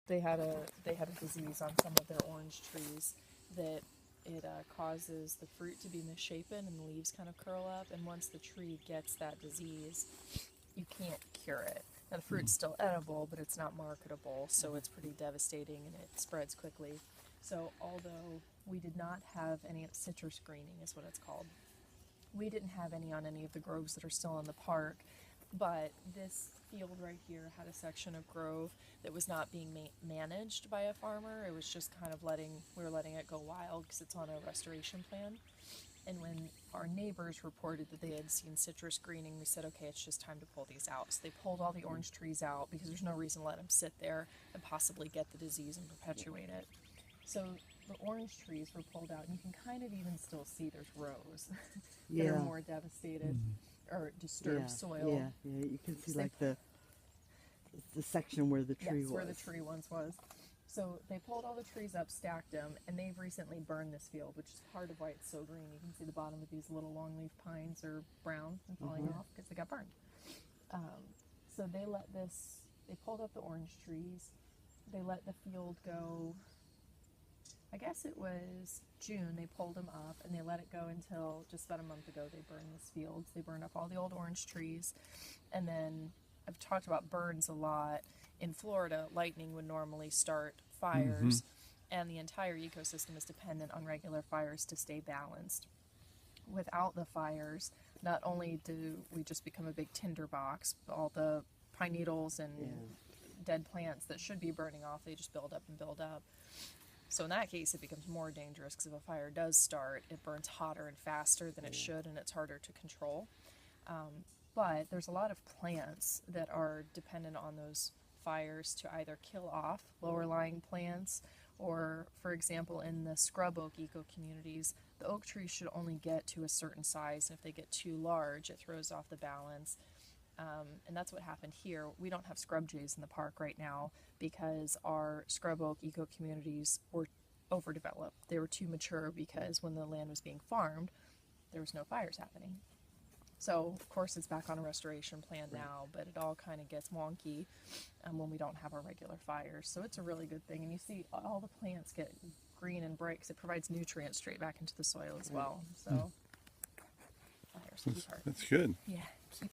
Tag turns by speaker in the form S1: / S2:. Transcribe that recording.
S1: they had a disease on some of their orange trees that it causes the fruit to be misshapen and the leaves kind of curl up. And once the tree gets that disease, you can't cure it. Now the fruit's still edible, but it's not marketable, so it's pretty devastating and it spreads quickly. So although we did not have any citrus greening, is what it's called. We didn't have any on any of the groves that are still in the park, but this field right here had a section of grove that was not being managed by a farmer. It was just kind of we were letting it go wild because it's on a restoration plan. And when our neighbors reported that they had seen citrus greening, we said, okay, it's just time to pull these out. So they pulled all the orange trees out because there's no reason to let them sit there and possibly get the disease and perpetuate it. So the orange trees were pulled out, and you can kind of even still see there's rows that are more devastated or disturbed soil.
S2: Yeah, you can see like the section where the tree was.
S1: Where the tree once was. So they pulled all the trees up, stacked them, and they've recently burned this field, which is part of why it's so green. You can see the bottom of these little longleaf pines are brown and falling off because they got burned. So they pulled up the orange trees. They let the field go, I guess it was June, they pulled them up, and they let it go until just about a month ago they burned this field. They burned up all the old orange trees, and then I've talked about burns a lot. In Florida, lightning would normally start fires, and the entire ecosystem is dependent on regular fires to stay balanced. Without the fires, not only do we just become a big tinderbox, but all the pine needles and dead plants that should be burning off, they just build up and build up. So in that case, it becomes more dangerous because if a fire does start, it burns hotter and faster than it should, and it's harder to control. But there's a lot of plants that are dependent on those fires to either kill off lower-lying plants, or, for example, in the scrub oak eco-communities, the oak trees should only get to a certain size, and if they get too large, it throws off the balance. And that's what happened here. We don't have scrub jays in the park right now because our scrub oak eco-communities were overdeveloped. They were too mature because when the land was being farmed, there was no fires happening. So, of course, it's back on a restoration plan now, but it all kind of gets wonky when we don't have our regular fires. So it's a really good thing. And you see all the plants get green and bright because it provides nutrients straight back into the soil as well. So, fires will be hard.
S3: That's good.
S1: Yeah.